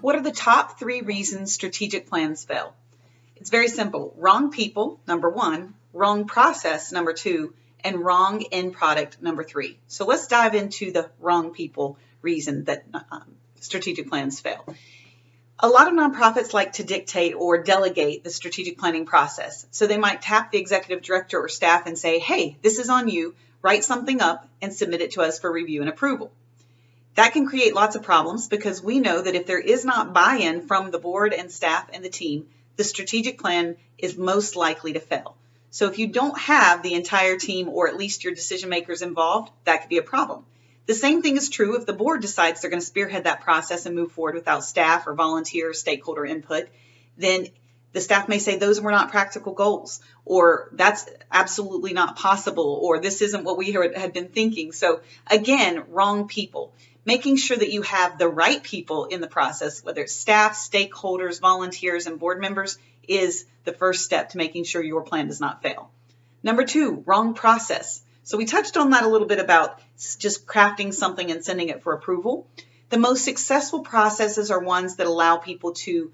What are the top 3 reasons strategic plans fail? It's very simple. Wrong people, number 1, wrong process, number 2, and wrong end product, number 3. So let's dive into the wrong people reason that strategic plans fail. A lot of nonprofits like to dictate or delegate the strategic planning process. So they might tap the executive director or staff and say, hey, this is on you, write something up and submit it to us for review and approval. That can create lots of problems because we know that if there is not buy-in from the board and staff and the team, the strategic plan is most likely to fail. So if you don't have the entire team or at least your decision makers involved, that could be a problem. The same thing is true if the board decides they're going to spearhead that process and move forward without staff or volunteer stakeholder input, then the staff may say those were not practical goals, or that's absolutely not possible, or this isn't what we had been thinking. So again, wrong people. Making sure that you have the right people in the process, whether it's staff, stakeholders, volunteers, and board members, is the first step to making sure your plan does not fail. Number 2, wrong process. So we touched on that a little bit about just crafting something and sending it for approval. The most successful processes are ones that allow people to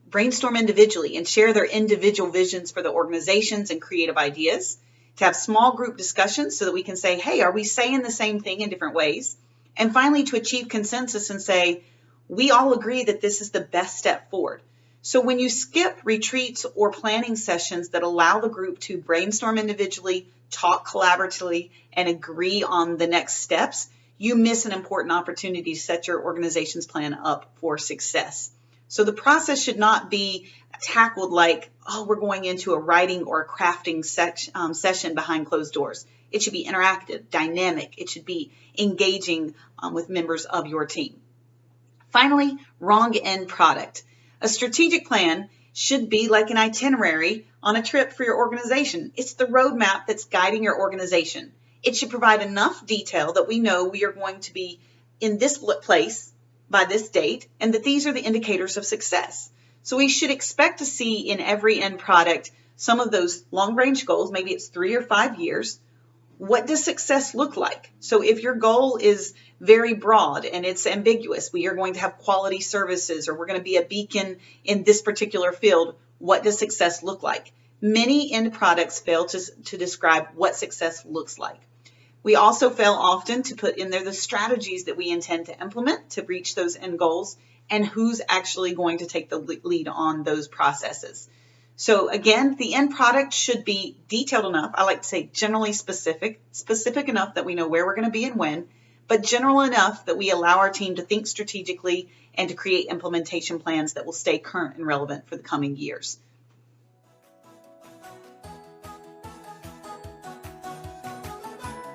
brainstorm individually and share their individual visions for the organizations and creative ideas, to have small group discussions so that we can say, hey, are we saying the same thing in different ways? And finally, to achieve consensus and say, we all agree that this is the best step forward. So when you skip retreats or planning sessions that allow the group to brainstorm individually, talk collaboratively, and agree on the next steps, you miss an important opportunity to set your organization's plan up for success. So the process should not be tackled like, oh, we're going into a writing or a crafting session behind closed doors. It should be interactive, dynamic. It should be engaging with members of your team. Finally, wrong end product. A strategic plan should be like an itinerary on a trip for your organization. It's the roadmap that's guiding your organization. It should provide enough detail that we know we are going to be in this place by this date, and that these are the indicators of success. So we should expect to see in every end product some of those long-range goals, maybe it's 3 or 5 years. What does success look like? So if your goal is very broad and it's ambiguous, we are going to have quality services or we're going to be a beacon in this particular field, what does success look like? Many end products fail to describe what success looks like. We also fail often to put in there the strategies that we intend to implement to reach those end goals and who's actually going to take the lead on those processes. So again, the end product should be detailed enough. I like to say generally specific enough that we know where we're going to be and when, but general enough that we allow our team to think strategically and to create implementation plans that will stay current and relevant for the coming years.